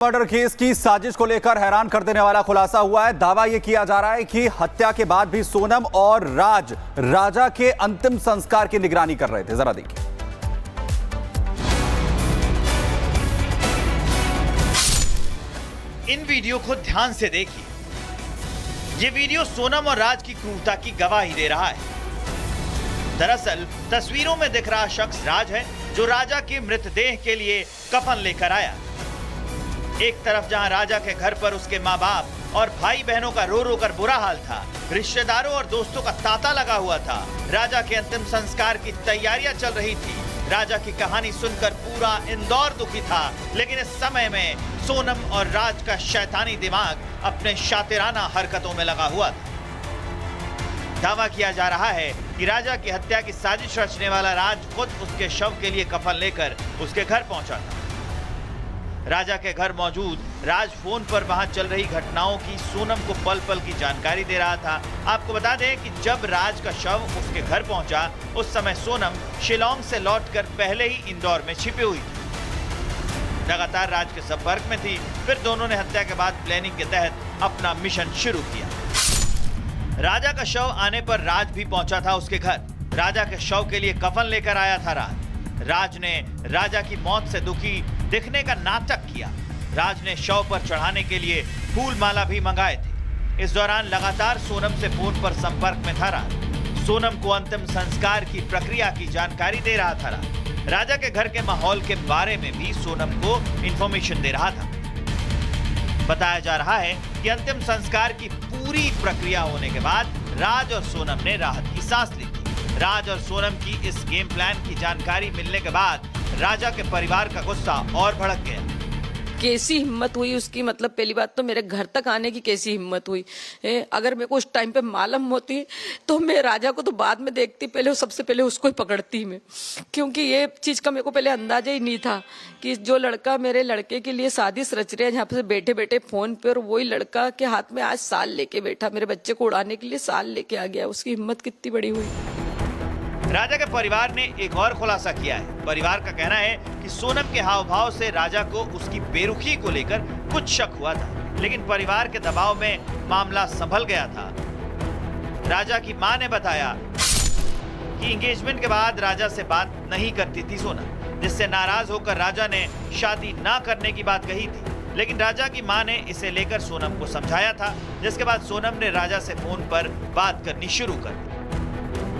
Murder case की साजिश को लेकर हैरान कर देने वाला खुलासा हुआ है। दावा यह किया जा रहा है कि हत्या के बाद भी सोनम और राज राजा के अंतिम संस्कार की निगरानी कर रहे थे। जरा देखिए। इन वीडियो को ध्यान से देखिए। ये वीडियो सोनम और राज की क्रूरता की गवाही दे रहा है। दरअसल तस्वीरों में दिख रहा शख्स राज है, जो राजा के मृतदेह के लिए कफन लेकर आया। एक तरफ जहां राजा के घर पर उसके माँ बाप और भाई बहनों का रो रो कर बुरा हाल था, रिश्तेदारों और दोस्तों का तांता लगा हुआ था। राजा के अंतिम संस्कार की तैयारियां चल रही थी। राजा की कहानी सुनकर पूरा इंदौर दुखी था, लेकिन इस समय में सोनम और राज का शैतानी दिमाग अपने शातिराना हरकतों में लगा हुआ था। दावा किया जा रहा है कि राजा की हत्या की साजिश रचने वाला राज खुद उसके शव के लिए कफन लेकर उसके घर पहुंचा था। राजा के घर मौजूद राज फोन पर वहां चल रही घटनाओं की सोनम को पल पल की जानकारी दे रहा था। आपको बता दें कि जब राज का शव उसके घर पहुंचा, उस समय सोनम शिलांग से लौटकर पहले ही इंदौर में छिपी हुई थी। लगातार राज के संपर्क में थी। फिर दोनों ने हत्या के बाद प्लानिंग के तहत अपना मिशन शुरू किया। राजा का शव आने पर राज भी पहुंचा था उसके घर। राजा के शव के लिए कफन लेकर आया था राज ने राजा की मौत से दुखी दिखने का नाटक किया। राज ने शव पर चढ़ाने के लिए फूल माला भी मंगाए थे। इस दौरान लगातार सोनम से फोन पर संपर्क में था राज। सोनम को अंतिम संस्कार की प्रक्रिया की जानकारी दे रहा था राजा के घर के माहौल के बारे में भी सोनम को इंफॉर्मेशन दे रहा था। बताया जा रहा है कि अंतिम संस्कार की पूरी प्रक्रिया होने के बाद राज और सोनम ने राहत की सांस ली थी। राज और सोनम की इस गेम प्लान की जानकारी मिलने के बाद राजा के परिवार का गुस्सा और भड़क गया। कैसी हिम्मत हुई उसकी, मतलब पहली बात तो मेरे घर तक आने की कैसी हिम्मत हुई। अगर मेरे को उस टाइम पे मालूम होती तो मैं राजा को तो बाद में देखती, पहले सबसे पहले उसको ही पकड़ती मैं, क्योंकि ये चीज का मेरे को पहले अंदाजा ही नहीं था कि जो लड़का मेरे लड़के के लिए साजिश रच रहे हैं यहाँ पे बैठे बैठे फोन पे, और वही लड़का के हाथ में आज साल लेके बैठा, मेरे बच्चे को उड़ाने के लिए साल लेके आ गया। उसकी हिम्मत कितनी बड़ी हुई। राजा के परिवार ने एक और खुलासा किया है। परिवार का कहना है कि सोनम के हाव भाव से राजा को उसकी बेरुखी को लेकर कुछ शक हुआ था, लेकिन परिवार के दबाव में मामला संभल गया था। राजा की मां ने बताया कि एंगेजमेंट के बाद राजा से बात नहीं करती थी सोनम, जिससे नाराज होकर राजा ने शादी ना करने की बात कही थी। लेकिन राजा की मां ने इसे लेकर सोनम को समझाया था, जिसके बाद सोनम ने राजा से फोन पर बात करनी शुरू कर दी।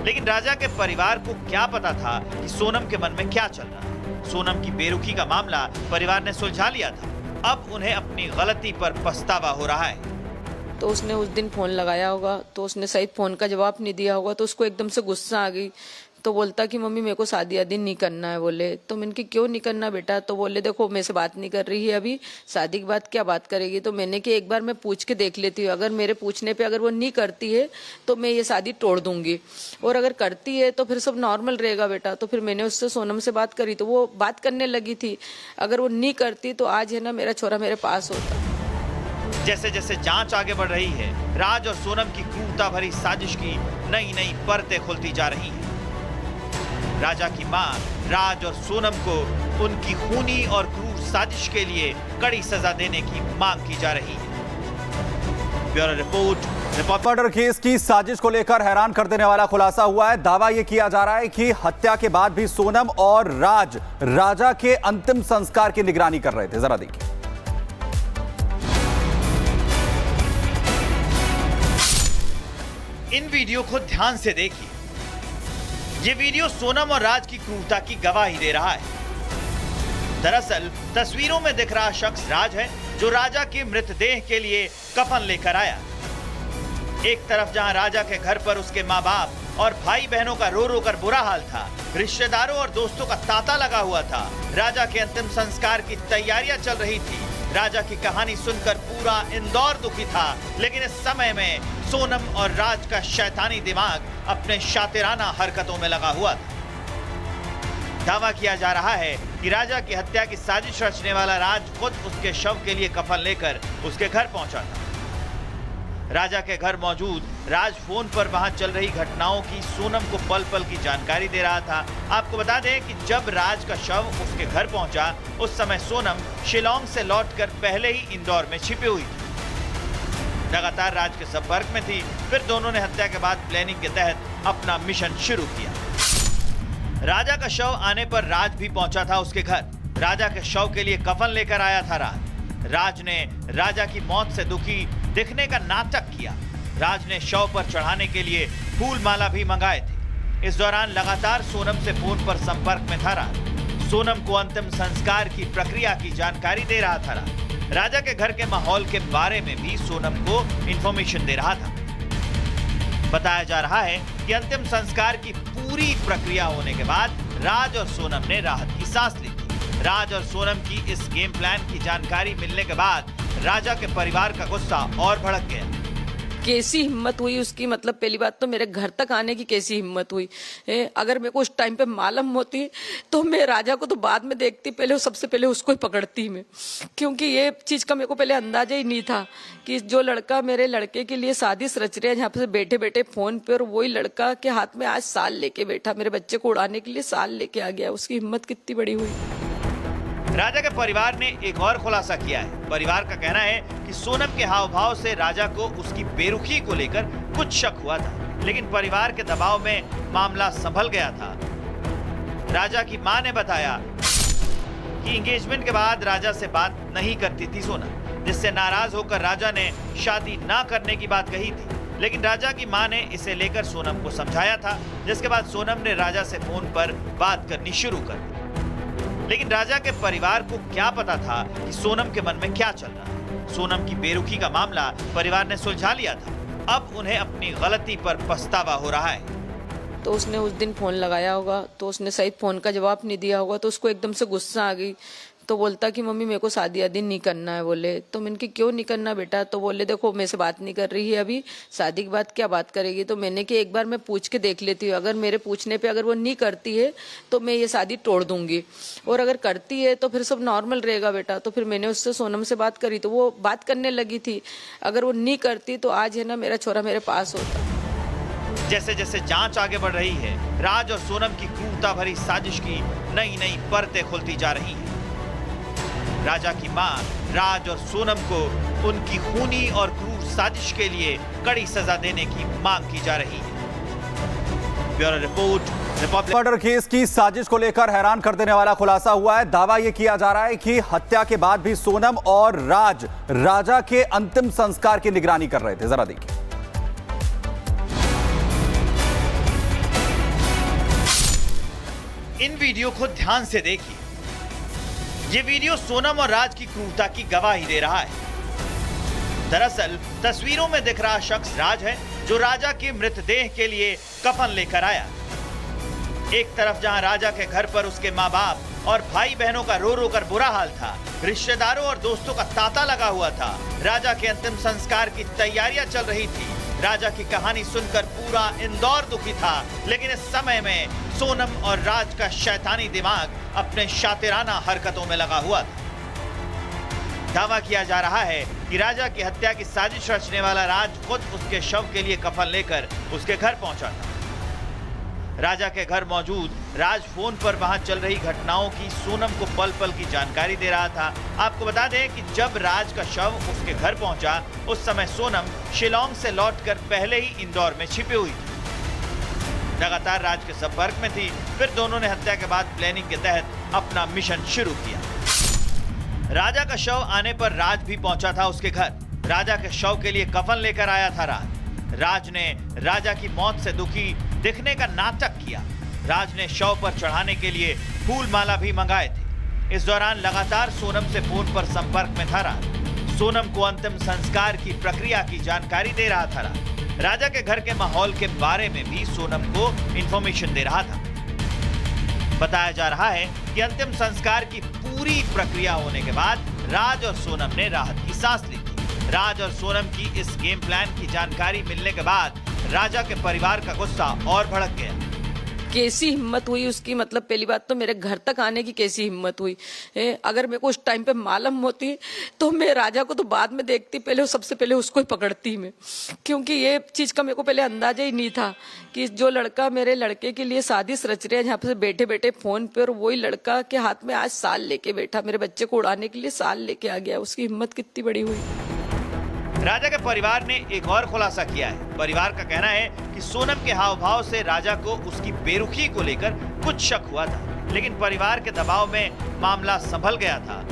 लेकिन राजा के परिवार को क्या पता था कि सोनम के मन में क्या चल रहा है। सोनम की बेरुखी का मामला परिवार ने सुलझा लिया था। अब उन्हें अपनी गलती पर पछतावा हो रहा है। तो उसने उस दिन फोन लगाया होगा, तो उसने सही फोन का जवाब नहीं दिया होगा, तो उसको एकदम से गुस्सा आ गई। तो बोलता कि मम्मी मेरे को शादी आदि नहीं करना है। बोले तो मैंने कि क्यों नहीं करना बेटा? तो बोले देखो मेरे से बात नहीं कर रही है, अभी शादी के बाद क्या बात करेगी? तो मैंने कि एक बार मैं पूछ के देख लेती हूँ, अगर मेरे पूछने पे अगर वो नहीं करती है तो मैं ये शादी तोड़ दूंगी, और अगर करती है तो फिर सब नॉर्मल रहेगा बेटा। तो फिर मैंने उससे सोनम से बात करी, तो वो बात करने लगी थी। अगर वो नहीं करती तो आज है ना मेरा छोरा मेरे पास होता। जैसे जैसे जांच आगे बढ़ रही है, राज और सोनम की क्रूरता भरी साजिश की नई नई परतें खुलती जा रही हैं। राजा की मां राज और सोनम को उनकी खूनी और क्रूर साजिश के लिए कड़ी सजा देने की मांग की जा रही है। Bureau report. मर्डर केस की साजिश को लेकर हैरान कर देने वाला खुलासा हुआ है। दावा यह किया जा रहा है कि हत्या के बाद भी सोनम और राज राजा के अंतिम संस्कार की निगरानी कर रहे थे। जरा देखिए। इन वीडियो को ध्यान से देखिए। ये वीडियो सोनम और राज की क्रूरता की गवाही दे रहा है। दरअसल तस्वीरों में दिख रहा शख्स राज है, जो राजा के मृतदेह के लिए कफन लेकर आया। एक तरफ जहां राजा के घर पर उसके माँ बाप और भाई बहनों का रो रो कर बुरा हाल था, रिश्तेदारों और दोस्तों का तांता लगा हुआ था। राजा के अंतिम संस्कार की तैयारियां चल रही थी। राजा की कहानी सुनकर पूरा इंदौर दुखी था, लेकिन इस समय में सोनम और राज का शैतानी दिमाग अपने शातिराना हरकतों में लगा हुआ था। दावा किया जा रहा है कि राजा की हत्या की साजिश रचने वाला राज खुद उसके शव के लिए कफन लेकर उसके घर पहुंचा था। राजा के घर मौजूद राज फोन पर वहां चल रही घटनाओं की सोनम को पल पल की जानकारी दे रहा था। आपको बता दें कि जब राज का शव उसके घर पहुंचा, उस समय सोनम शिलोंग से लौटकर पहले ही इंदौर में छिपी हुई थी। लगातार राज के संपर्क में थी। फिर दोनों ने हत्या के बाद प्लानिंग के तहत अपना मिशन शुरू किया। राजा का शव आने पर राज भी पहुंचा था उसके घर। राजा के शव के लिए कफन लेकर आया था राज ने राजा की मौत से दुखी दिखने का नाटक किया। राज ने शव पर चढ़ाने के लिए फूल माला भी मंगाए थे। इस दौरान लगातार सोनम से फोन पर संपर्क में था राज। सोनम को अंतिम संस्कार की प्रक्रिया की जानकारी दे रहा था राजा के घर के माहौल के बारे में भी सोनम को इंफॉर्मेशन दे रहा था। बताया जा रहा है कि अंतिम संस्कार की पूरी प्रक्रिया होने के बाद राज और सोनम ने राहत की सांस ली। राज और सोनम की इस गेम प्लान की जानकारी मिलने के बाद राजा के परिवार का गुस्सा और भड़क गया। कैसी हिम्मत हुई उसकी, मतलब पहली बात तो मेरे घर तक आने की कैसी हिम्मत हुई। अगर मेरे को उस टाइम पे मालूम होती तो मैं राजा को तो बाद में देखती, पहले सबसे पहले उसको ही पकड़ती मैं, क्योंकि ये चीज का मेरे को पहले अंदाजा ही नहीं था कि जो लड़का मेरे लड़के के लिए साजिश रच रहे हैं यहाँ पे बैठे बैठे फोन पे, और वही लड़का के हाथ में आज साल लेके बैठा, मेरे बच्चे को उड़ाने के लिए साल लेके आ गया। उसकी हिम्मत कितनी बड़ी हुई। राजा के परिवार ने एक और खुलासा किया है। परिवार का कहना है कि सोनम के हाव भाव से राजा को उसकी बेरुखी को लेकर कुछ शक हुआ था, लेकिन परिवार के दबाव में मामला संभल गया था। राजा की मां ने बताया कि एंगेजमेंट के बाद राजा से बात नहीं करती थी सोनम, जिससे नाराज होकर राजा ने शादी ना करने की बात कही थी। लेकिन राजा की मां ने इसे लेकर सोनम को समझाया था, जिसके बाद सोनम ने राजा से फोन पर बात करनी शुरू कर दी। लेकिन राजा के परिवार को क्या पता था कि सोनम के मन में क्या चल रहा है। सोनम की बेरुखी का मामला परिवार ने सुलझा लिया था। अब उन्हें अपनी गलती पर पछतावा हो रहा है। तो उसने उस दिन फोन लगाया होगा, तो उसने सही फोन का जवाब नहीं दिया होगा, तो उसको एकदम से गुस्सा आ गई। तो बोलता कि मम्मी मेरे को शादी आदि नहीं करना है। बोले तो मैंने कि क्यों नहीं करना बेटा? तो बोले देखो मेरे से बात नहीं कर रही है अभी, शादी की बात क्या बात करेगी? तो मैंने कि एक बार मैं पूछ के देख लेती हूँ, अगर मेरे पूछने पे अगर वो नहीं करती है तो मैं ये शादी तोड़ दूंगी, और अगर करती है तो फिर सब नॉर्मल रहेगा बेटा। तो फिर मैंने उससे सोनम से बात करी, तो वो बात करने लगी थी। अगर वो नहीं करती तो आज है ना मेरा छोरा मेरे पास होता। जैसे जैसे जांच आगे बढ़ रही है, राज और सोनम की क्रूरता भरी साजिश की नई नई परतें खुलती जा रही हैं। राजा की मां राज और सोनम को उनकी खूनी और क्रूर साजिश के लिए कड़ी सजा देने की मांग की जा रही है। Bureau report, Republic. Murder case की साजिश को लेकर हैरान कर देने वाला खुलासा हुआ है। दावा यह किया जा रहा है कि हत्या के बाद भी सोनम और राज राजा के अंतिम संस्कार की निगरानी कर रहे थे। जरा देखिए। इन वीडियो को ध्यान से देखिए। ये वीडियो सोनम और राज की क्रूरता की गवाही दे रहा है। दरअसल तस्वीरों में दिख रहा शख्स राज है, जो राजा के मृतदेह के लिए कफन लेकर आया। एक तरफ जहां राजा के घर पर उसके माँ बाप और भाई बहनों का रो रो कर बुरा हाल था, रिश्तेदारों और दोस्तों का तांता लगा हुआ था। राजा के अंतिम संस्कार की तैयारियां चल रही थी। राजा की कहानी सुनकर पूरा इंदौर दुखी था, लेकिन इस समय में सोनम और राज का शैतानी दिमाग अपने शातिराना हरकतों में लगा हुआ था। दावा किया जा रहा है कि राजा की हत्या की साजिश रचने वाला राज खुद उसके शव के लिए कफन लेकर उसके घर पहुंचा था। राजा के घर मौजूद राज फोन पर वहां चल रही घटनाओं की सोनम को पल पल की जानकारी दे रहा था। आपको बता दें कि जब राज का शव उसके घर पहुंचा, उस समय सोनम शिलोंग से लौटकर पहले ही इंदौर में छिपी हुई थी। लगातार राज के संपर्क में थी। फिर दोनों ने हत्या के बाद प्लानिंग के तहत अपना मिशन शुरू किया। राजा का शव आने पर राज भी पहुंचा था उसके घर। राजा के शव के लिए कफन लेकर आया था राज ने राजा की मौत से दुखी दिखने का नाटक किया। राज ने शव पर चढ़ाने के लिए फूल माला भी मंगाए थे। इस दौरान लगातार सोनम से फोन पर संपर्क में था राज। सोनम को अंतिम संस्कार की प्रक्रिया की जानकारी दे रहा था राजा के घर के माहौल के बारे में भी सोनम को इंफॉर्मेशन दे रहा था। बताया जा रहा है कि अंतिम संस्कार की पूरी प्रक्रिया होने के बाद राज और सोनम ने राहत की सांस ली। राज और सोनम की इस गेम प्लान की जानकारी मिलने के बाद राजा के परिवार का गुस्सा और भड़क गया। कैसी हिम्मत हुई उसकी, मतलब पहली बात तो मेरे घर तक आने की कैसी हिम्मत हुई। अगर मेरे को उस टाइम पे मालूम होती तो मैं राजा को तो बाद में देखती, पहले सबसे पहले उसको ही पकड़ती मैं, क्योंकि ये चीज का मेरे को पहले अंदाजा ही नहीं था कि जो लड़का मेरे लड़के के लिए साजिश रच रहे हैं यहाँ पे बैठे बैठे फोन पे, और वही लड़का के हाथ में आज साल लेके बैठा, मेरे बच्चे को उड़ाने के लिए साल लेके आ गया। उसकी हिम्मत कितनी बड़ी हुई। राजा के परिवार ने एक और खुलासा किया है। परिवार का कहना है कि सोनम के हाव भाव से राजा को उसकी बेरुखी को लेकर कुछ शक हुआ था, लेकिन परिवार के दबाव में मामला संभल गया था।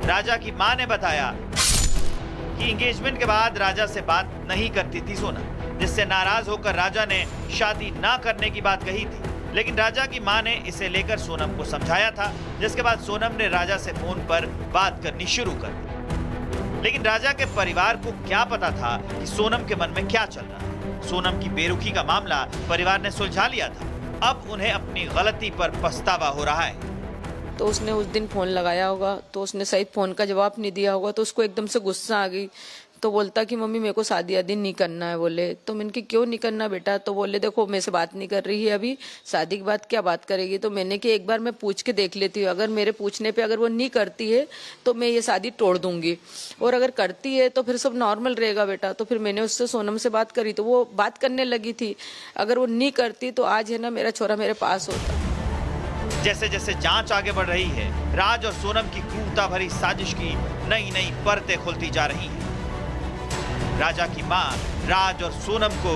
राजा की मां ने बताया कि एंगेजमेंट के बाद राजा से बात नहीं करती थी सोनम, जिससे नाराज होकर राजा ने शादी ना करने की बात कही थी। लेकिन राजा की मां ने इसे लेकर सोनम को समझाया था, जिसके बाद सोनम ने राजा से फोन पर बात करनी शुरू कर दी। लेकिन राजा के परिवार को क्या पता था कि सोनम के मन में क्या चल रहा है। सोनम की बेरुखी का मामला परिवार ने सुलझा लिया था, अब उन्हें अपनी गलती पर पछतावा हो रहा है। तो उसने उस दिन फोन लगाया होगा, तो उसने सही फोन का जवाब नहीं दिया होगा, तो उसको एकदम से गुस्सा आ गई, तो बोलता कि मम्मी मेरे को शादी आदि नहीं करना है। बोले तो मैंने कि क्यों नहीं करना बेटा, तो बोले देखो मेरे से बात नहीं कर रही है, अभी शादी के बाद क्या बात करेगी। तो मैंने कि एक बार मैं पूछ के देख लेती हूँ, अगर मेरे पूछने पे अगर वो नहीं करती है तो मैं ये शादी तोड़ दूंगी, और अगर करती है तो फिर सब नॉर्मल रहेगा बेटा। तो फिर मैंने उससे सोनम से बात करी, तो वो बात करने लगी थी। अगर वो नहीं करती तो आज है ना मेरा छोरा मेरे पास होता। जैसे जैसे जांच आगे बढ़ रही है, राज और सोनम की क्रूरता भरी साजिश की नई नई परतें खुलती जा रही हैं। राजा की मां राज और सोनम को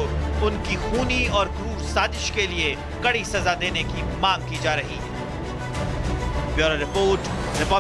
उनकी खूनी और क्रूर साजिश के लिए कड़ी सजा देने की मांग की जा रही है। Bureau report, Republic.